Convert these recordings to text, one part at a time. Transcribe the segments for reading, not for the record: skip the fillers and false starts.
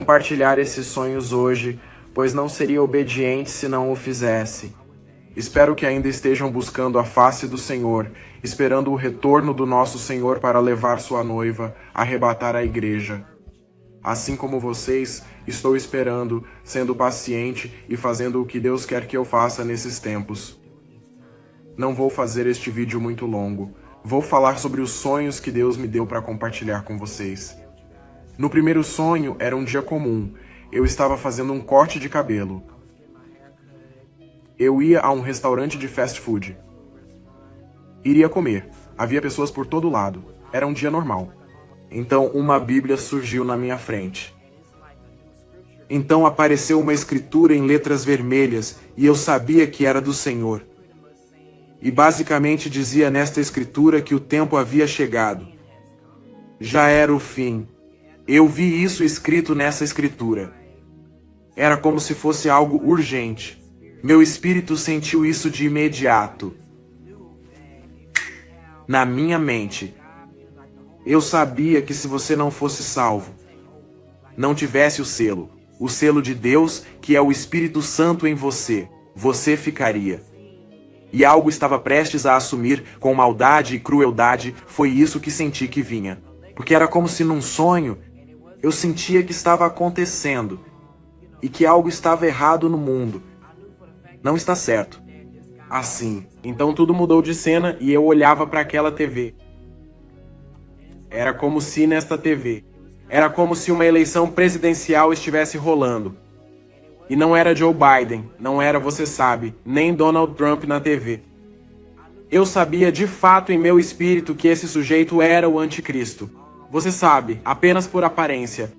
compartilhar esses sonhos hoje, pois não seria obediente se não o fizesse. Espero que ainda estejam buscando a face do Senhor, esperando o retorno do nosso Senhor para levar sua noiva, arrebatar a igreja. Assim como vocês, estou esperando, sendo paciente e fazendo o que Deus quer que eu faça nesses tempos. Não vou fazer este vídeo muito longo. Vou falar sobre os sonhos que Deus me deu para compartilhar com vocês. No primeiro sonho, era um dia comum. Eu estava fazendo um corte de cabelo. Eu ia a um restaurante de fast food. Iria comer. Havia pessoas por todo lado. Era um dia normal. Então, uma Bíblia surgiu na minha frente. Então apareceu uma escritura em letras vermelhas e eu sabia que era do Senhor. E basicamente dizia nesta escritura que o tempo havia chegado. Já era o fim. Eu vi isso escrito nessa escritura. Era como se fosse algo urgente. Meu espírito sentiu isso de imediato. Na minha mente. Eu sabia que se você não fosse salvo, não tivesse o selo de Deus, que é o Espírito Santo em você, você ficaria. E algo estava prestes a assumir com maldade e crueldade, foi isso que senti que vinha. Porque era como se num sonho, eu sentia que estava acontecendo, e que algo estava errado no mundo. Não está certo. Assim, então tudo mudou de cena e eu olhava para aquela TV. Era como se nesta TV, era como se uma eleição presidencial estivesse rolando. E não era Joe Biden, não era, você sabe, nem Donald Trump na TV. Eu sabia de fato em meu espírito que esse sujeito era o anticristo. Você sabe, apenas por aparência.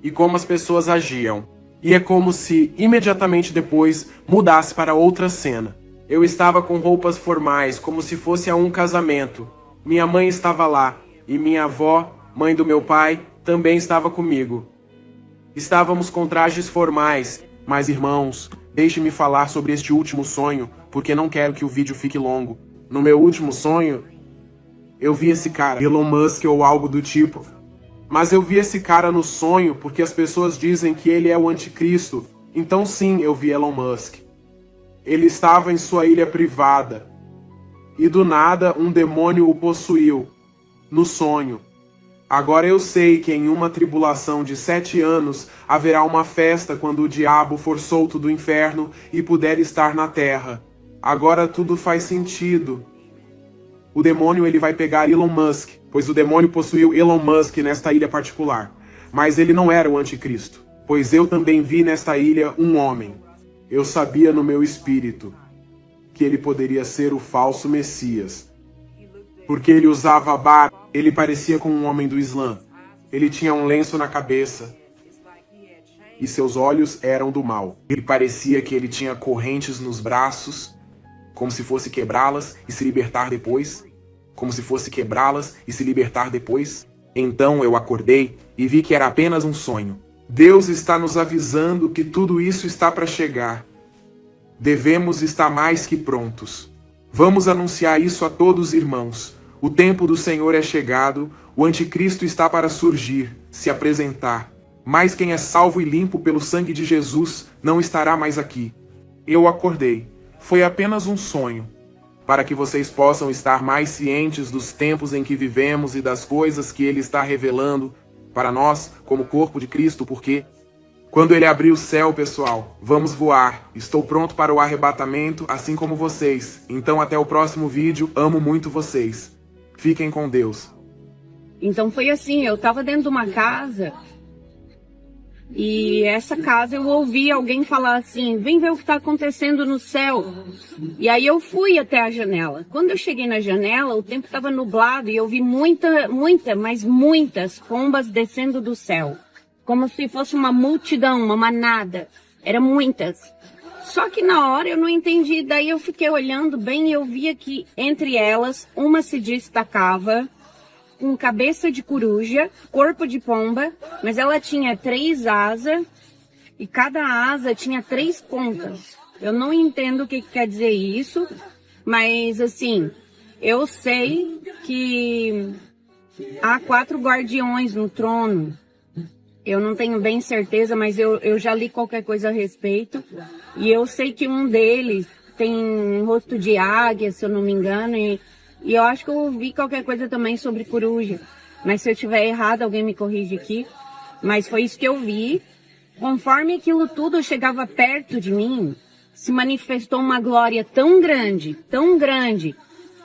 E como as pessoas agiam. E é como se, imediatamente depois, mudasse para outra cena. Eu estava com roupas formais, como se fosse a um casamento. Minha mãe estava lá. E minha avó, mãe do meu pai, também estava comigo. Estávamos com trajes formais, mas irmãos, deixe-me falar sobre este último sonho, porque não quero que o vídeo fique longo. No meu último sonho, eu vi esse cara, Elon Musk ou algo do tipo. Mas eu vi esse cara no sonho porque as pessoas dizem que ele é o anticristo. Então sim, eu vi Elon Musk. Ele estava em sua ilha privada. E do nada, um demônio o possuiu. No sonho. Agora eu sei que em uma tribulação de 7 anos haverá uma festa quando o diabo for solto do inferno e puder estar na terra. Agora tudo faz sentido. O demônio ele vai pegar Elon Musk, pois o demônio possuiu Elon Musk nesta ilha particular. Mas ele não era o anticristo, pois eu também vi nesta ilha um homem. Eu sabia no meu espírito que ele poderia ser o falso Messias. Porque ele usava barba, ele parecia com um homem do Islã. Ele tinha um lenço na cabeça. E seus olhos eram do mal. Ele parecia que ele tinha correntes nos braços, como se fosse quebrá-las e se libertar depois. Como se fosse quebrá-las e se libertar depois. Então eu acordei e vi que era apenas um sonho. Deus está nos avisando que tudo isso está para chegar. Devemos estar mais que prontos. Vamos anunciar isso a todos, irmãos. O tempo do Senhor é chegado, o anticristo está para surgir, se apresentar. Mas quem é salvo e limpo pelo sangue de Jesus não estará mais aqui. Eu acordei. Foi apenas um sonho. Para que vocês possam estar mais cientes dos tempos em que vivemos e das coisas que Ele está revelando para nós, como corpo de Cristo, porque quando Ele abrir o céu, pessoal, vamos voar. Estou pronto para o arrebatamento, assim como vocês. Então até o próximo vídeo, amo muito vocês. Fiquem com Deus. Então foi assim, eu estava dentro de uma casa e essa casa eu ouvi alguém falar assim, vem ver o que está acontecendo no céu. E aí eu fui até a janela. Quando eu cheguei na janela, o tempo estava nublado e eu vi muitas pombas descendo do céu. Como se fosse uma multidão, uma manada. Eram muitas. Só que na hora eu não entendi, daí eu fiquei olhando bem e eu via que entre elas, uma se destacava com cabeça de coruja, corpo de pomba, mas ela tinha 3 asas e cada asa tinha 3 pontas. Eu não entendo o que quer dizer isso, mas assim, eu sei que há 4 guardiões no trono Eu não tenho bem certeza, mas eu já li qualquer coisa a respeito. E eu sei que um deles tem um rosto de águia, se eu não me engano. E eu acho que eu ouvi qualquer coisa também sobre coruja. Mas se eu estiver errado, alguém me corrige aqui. Mas foi isso que eu vi. Conforme aquilo tudo chegava perto de mim, se manifestou uma glória tão grande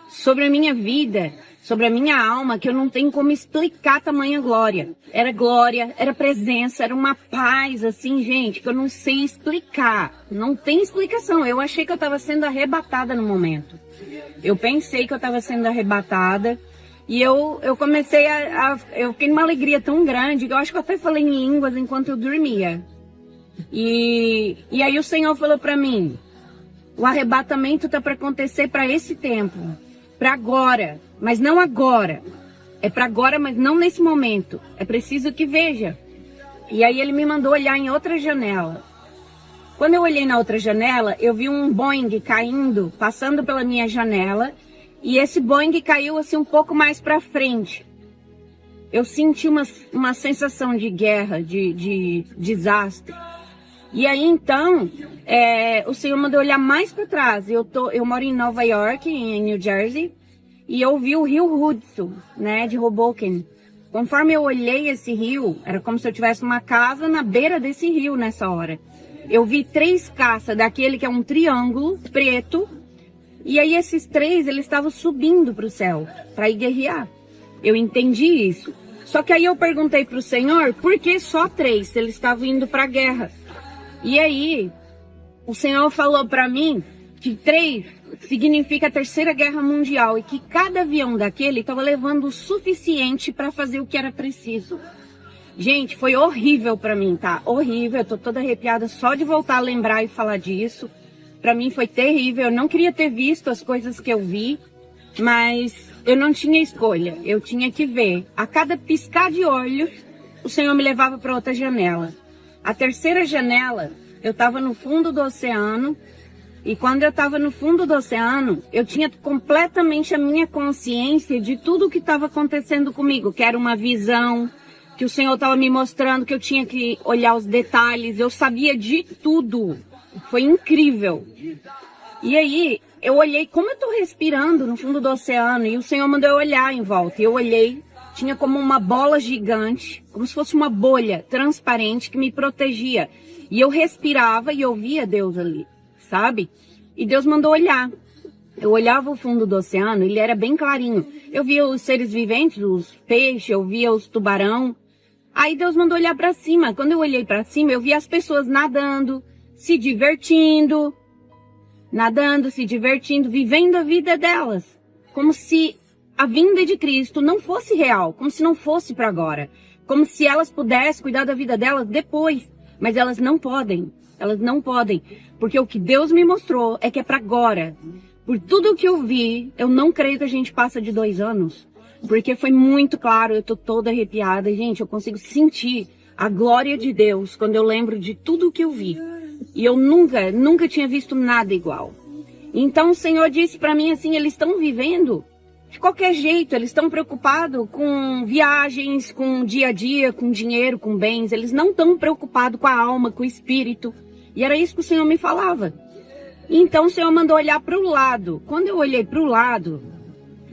sobre a minha vida, sobre a minha alma, que eu não tenho como explicar tamanha glória, era presença, era uma paz, assim, gente, que eu não sei explicar. Não tem explicação. Eu achei que eu estava sendo arrebatada no momento. Eu pensei que eu estava sendo arrebatada. E eu comecei eu fiquei numa alegria tão grande, que eu acho que eu até falei em línguas enquanto eu dormia. E aí o Senhor falou para mim, o arrebatamento tá para acontecer para esse tempo, para agora, mas não agora. É para agora, mas não nesse momento. É preciso que veja. E aí ele me mandou olhar em outra janela. Quando eu olhei na outra janela, eu vi um Boeing caindo, passando pela minha janela. E esse Boeing caiu assim um pouco mais para frente. Eu senti uma sensação de guerra, de desastre. E aí então, o Senhor mandou olhar mais para trás. Eu moro em Nova York, em New Jersey, e eu vi o rio Hudson, né, de Hoboken. Conforme eu olhei esse rio, era como se eu tivesse uma casa na beira desse rio nessa hora. Eu vi 3 caças daquele que é um triângulo preto. E aí esses 3, eles estavam subindo para o céu, para ir guerrear. Eu entendi isso. Só que aí eu perguntei para o Senhor, por que só 3, se eles estavam indo para a guerra? E aí, o Senhor falou para mim que 3 significa a Terceira Guerra Mundial e que cada avião daquele estava levando o suficiente para fazer o que era preciso. Gente, foi horrível para mim, tá? Horrível, eu tô toda arrepiada só de voltar a lembrar e falar disso. Para mim foi terrível, eu não queria ter visto as coisas que eu vi, mas eu não tinha escolha, eu tinha que ver. A cada piscar de olhos, o Senhor me levava para outra janela. A terceira janela, eu estava no fundo do oceano, e quando eu estava no fundo do oceano, eu tinha completamente a minha consciência de tudo o que estava acontecendo comigo, que era uma visão, que o Senhor estava me mostrando, que eu tinha que olhar os detalhes, eu sabia de tudo. Foi incrível. E aí, eu olhei como eu estou respirando no fundo do oceano. E o Senhor mandou eu olhar em volta. E eu olhei, tinha como uma bola gigante, como se fosse uma bolha transparente que me protegia. E eu respirava e eu via Deus ali, sabe? E Deus mandou olhar. Eu olhava o fundo do oceano, ele era bem clarinho. Eu via os seres viventes, os peixes, eu via os tubarão. Aí Deus mandou olhar para cima. Quando eu olhei para cima, eu vi as pessoas nadando, se divertindo, se divertindo, vivendo a vida delas, como se a vinda de Cristo não fosse real, como se não fosse para agora, como se elas pudessem cuidar da vida delas depois, mas elas não podem, porque o que Deus me mostrou é que é para agora. Por tudo que eu vi, eu não creio que a gente passa de 2 anos, porque foi muito claro, eu tô toda arrepiada, gente, eu consigo sentir a glória de Deus quando eu lembro de tudo o que eu vi. E eu nunca tinha visto nada igual. Então o Senhor disse para mim assim, eles estão vivendo de qualquer jeito, eles estão preocupados com viagens, com o dia a dia, com dinheiro, com bens, eles não estão preocupados com a alma, com o espírito. E era isso que o Senhor me falava. Então o Senhor mandou olhar para o lado. Quando eu olhei para o lado,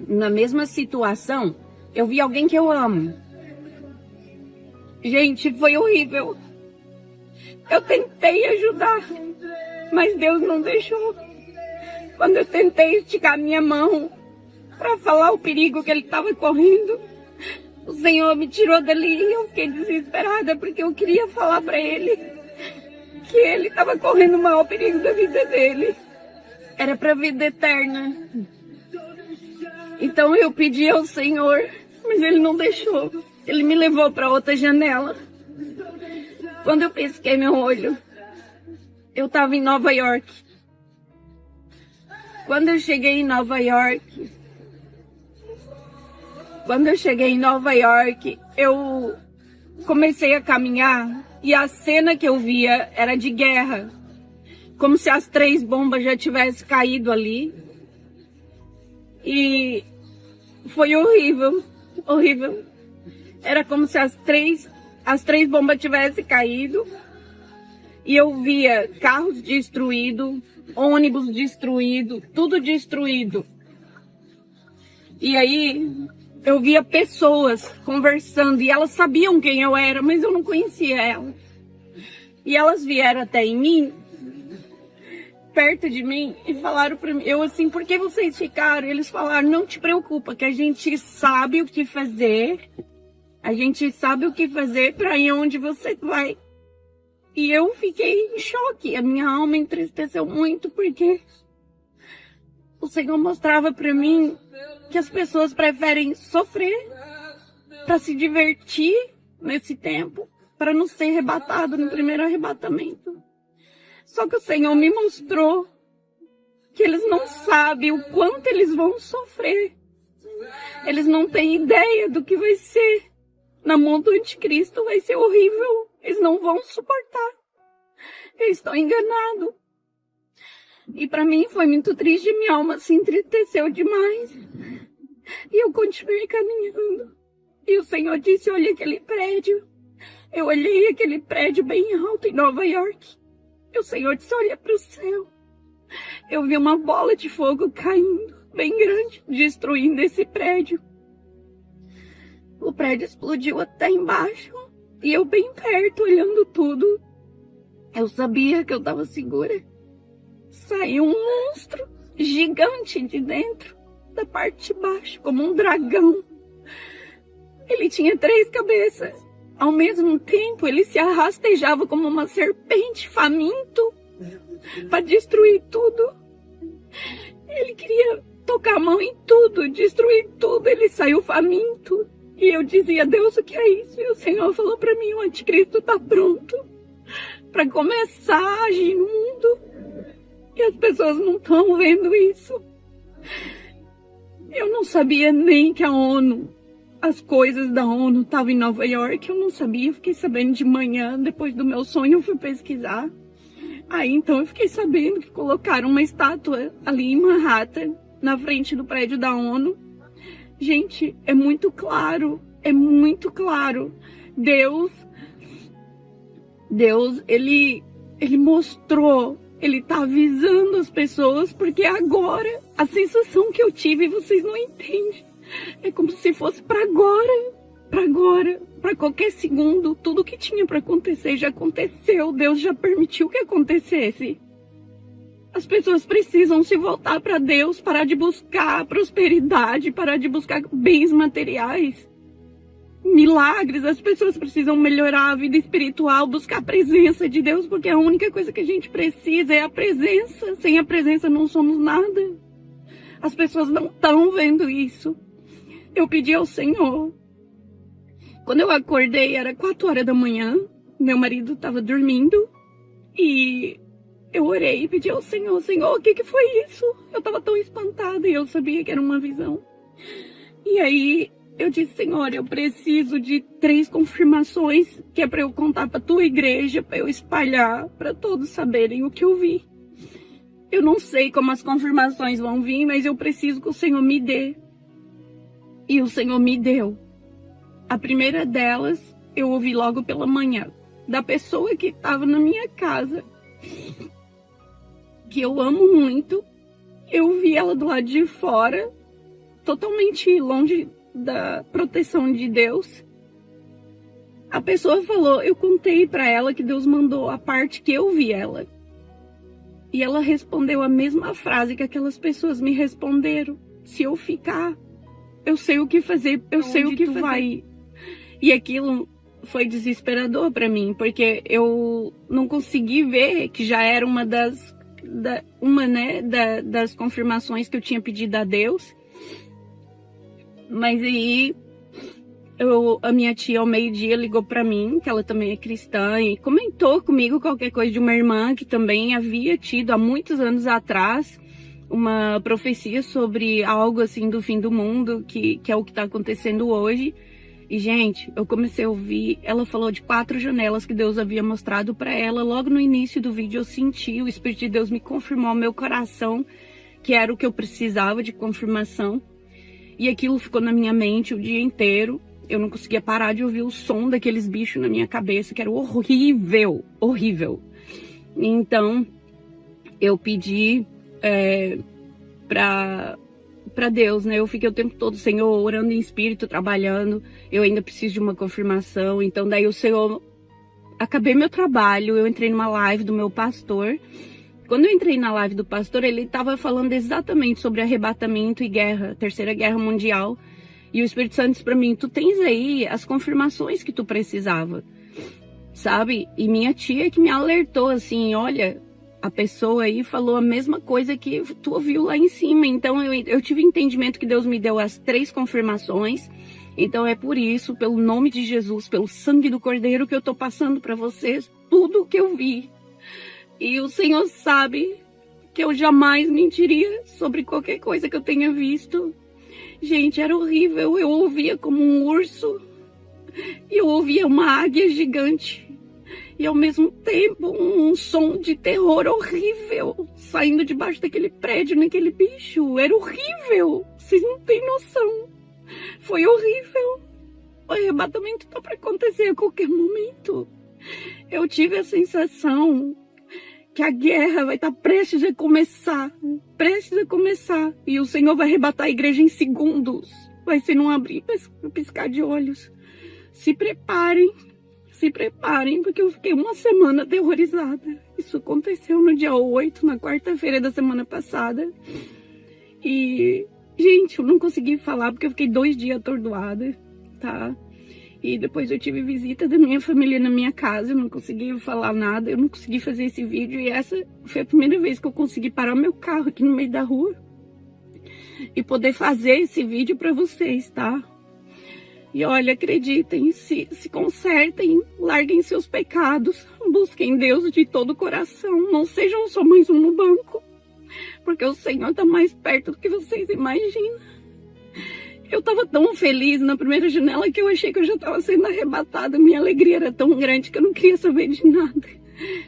na mesma situação, eu vi alguém que eu amo. Gente, foi horrível. Eu tentei ajudar, mas Deus não deixou. Quando eu tentei esticar a minha mão para falar o perigo que ele estava correndo, o Senhor me tirou dali e eu fiquei desesperada, porque eu queria falar para ele que ele estava correndo o maior perigo da vida dele. Era para a vida eterna. Então eu pedi ao Senhor, mas ele não deixou. Ele me levou para outra janela. Quando eu pisquei meu olho, eu estava em Nova York. Quando eu cheguei em Nova York, eu comecei a caminhar e a cena que eu via era de guerra. Como se as 3 bombas já tivessem caído ali. E foi horrível, horrível. Era como se as as 3 bombas tivessem caído e eu via carros destruídos, ônibus destruído, tudo destruído. E aí eu via pessoas conversando e elas sabiam quem eu era, mas eu não conhecia elas. E elas vieram até em mim, perto de mim, e falaram pra mim, eu assim, por que vocês ficaram? Eles falaram, não te preocupa, que a gente sabe o que fazer. A gente sabe o que fazer para ir onde você vai. E eu fiquei em choque. A minha alma entristeceu muito, porque o Senhor mostrava para mim que as pessoas preferem sofrer para se divertir nesse tempo, para não ser arrebatado no primeiro arrebatamento. Só que o Senhor me mostrou que eles não sabem o quanto eles vão sofrer. Eles não têm ideia do que vai ser. Na mão do anticristo vai ser horrível. Eles não vão suportar. Eles estão enganados. E para mim foi muito triste. Minha alma se entristeceu demais. E eu continuei caminhando. E o Senhor disse, olha aquele prédio. Eu olhei aquele prédio bem alto em Nova York. E o Senhor disse, olha para o céu. Eu vi uma bola de fogo caindo, bem grande, destruindo esse prédio. O prédio explodiu até embaixo. E eu bem perto, olhando tudo. Eu sabia que eu estava segura. Saiu um monstro gigante de dentro, da parte de baixo, como um dragão. Ele tinha 3 cabeças. Ao mesmo tempo, ele se arrastejava como uma serpente, faminto, para destruir tudo. Ele queria tocar a mão em tudo, destruir tudo. Ele saiu faminto. E eu dizia, Deus, o que é isso? E o Senhor falou para mim, o anticristo está pronto para começar a agir no mundo. E as pessoas não estão vendo isso. Eu não sabia nem que a ONU, as coisas da ONU estavam em Nova York. Eu não sabia, eu fiquei sabendo de manhã, depois do meu sonho, eu fui pesquisar. Aí então eu fiquei sabendo que colocaram uma estátua ali em Manhattan, na frente do prédio da ONU. Gente, é muito claro, é muito claro. Deus, ele mostrou, ele tá avisando as pessoas, porque agora, a sensação que eu tive, vocês não entendem. É como se fosse para agora, para qualquer segundo, tudo que tinha para acontecer já aconteceu, Deus já permitiu que acontecesse. As pessoas precisam se voltar para Deus, parar de buscar prosperidade, parar de buscar bens materiais, milagres. As pessoas precisam melhorar a vida espiritual, buscar a presença de Deus, porque a única coisa que a gente precisa é a presença. Sem a presença não somos nada. As pessoas não estão vendo isso. Eu pedi ao Senhor. Quando eu acordei, era 4 horas da manhã, meu marido estava dormindo e eu orei e pedi ao Senhor, Senhor, o que foi isso? Eu estava tão espantada e eu sabia que era uma visão. E aí eu disse, Senhor, eu preciso de 3 confirmações, que é para eu contar para a tua igreja, para eu espalhar, para todos saberem o que eu vi. Eu não sei como as confirmações vão vir, mas eu preciso que o Senhor me dê. E o Senhor me deu. A primeira delas, eu ouvi logo pela manhã, da pessoa que estava na minha casa, que eu amo muito. Eu vi ela do lado de fora, totalmente longe da proteção de Deus. A pessoa falou, eu contei para ela que Deus mandou a parte que eu vi ela. E ela respondeu a mesma frase que aquelas pessoas me responderam. Se eu ficar, eu sei o que fazer, eu sei o que fazer. E aquilo foi desesperador para mim, porque eu não consegui ver que já era uma das confirmações que eu tinha pedido a Deus. Mas aí a minha tia ao meio-dia ligou para mim, que ela também é cristã, e comentou comigo qualquer coisa de uma irmã que também havia tido há muitos anos atrás uma profecia sobre algo assim do fim do mundo, que é o que está acontecendo hoje. E, gente, eu comecei a ouvir, ela falou de 4 janelas que Deus havia mostrado para ela. Logo no início do vídeo eu senti, o Espírito de Deus me confirmou ao meu coração que era o que eu precisava de confirmação. E aquilo ficou na minha mente o dia inteiro. Eu não conseguia parar de ouvir o som daqueles bichos na minha cabeça, que era horrível, horrível. Então, eu pedi pra Deus, né? Eu fiquei o tempo todo, Senhor, orando em espírito, trabalhando. Eu ainda preciso de uma confirmação. Então, daí o Senhor... Acabei meu trabalho, eu entrei numa live do meu pastor. Quando eu entrei na live do pastor, ele estava falando exatamente sobre arrebatamento e guerra, Terceira Guerra Mundial. E o Espírito Santo disse para mim, tu tens aí as confirmações que tu precisava, sabe? E minha tia que me alertou assim, olha, a pessoa aí falou a mesma coisa que tu ouviu lá em cima. Então eu tive entendimento que Deus me deu as 3 confirmações. Então é por isso, pelo nome de Jesus, pelo sangue do Cordeiro, que eu tô passando para vocês tudo o que eu vi. E o Senhor sabe que eu jamais mentiria sobre qualquer coisa que eu tenha visto. Gente, era horrível. Eu ouvia como um urso. E eu ouvia uma águia gigante. E ao mesmo tempo um som de terror horrível saindo debaixo daquele prédio, naquele bicho. Era horrível. Vocês não têm noção. Foi horrível. O arrebatamento tá para acontecer a qualquer momento. Eu tive a sensação que a guerra vai estar prestes a começar. Prestes a começar. E o Senhor vai arrebatar a igreja em segundos. Vai ser num abrir e piscar de olhos. Se preparem. Se preparem, porque eu fiquei uma semana aterrorizada. Isso aconteceu no dia 8, na quarta-feira da semana passada. E... gente, eu não consegui falar porque eu fiquei 2 dias atordoada, tá? E depois eu tive visita da minha família na minha casa, eu não consegui falar nada, eu não consegui fazer esse vídeo. E essa foi a primeira vez que eu consegui parar meu carro aqui no meio da rua e poder fazer esse vídeo pra vocês, tá? E olha, acreditem, se consertem, larguem seus pecados, busquem Deus de todo o coração, não sejam só mais um no banco. Porque o Senhor está mais perto do que vocês imaginam. Eu estava tão feliz na primeira janela que eu achei que eu já estava sendo arrebatada. Minha alegria era tão grande que eu não queria saber de nada.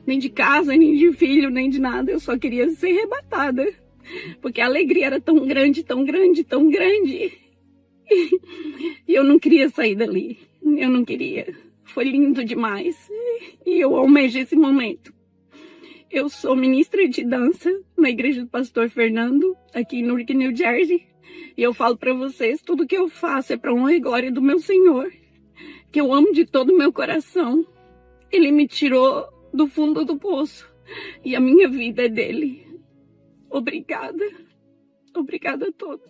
Nem de casa, nem de filho, nem de nada. Eu só queria ser arrebatada. Porque a alegria era tão grande, tão grande, tão grande. E eu não queria sair dali. Eu não queria. Foi lindo demais. E eu almejo esse momento. Eu sou ministra de dança na igreja do pastor Fernando, aqui em Newark, New Jersey. E eu falo para vocês, tudo que eu faço é para honra e glória do meu Senhor, que eu amo de todo o meu coração. Ele me tirou do fundo do poço e a minha vida é dele. Obrigada. Obrigada a todos.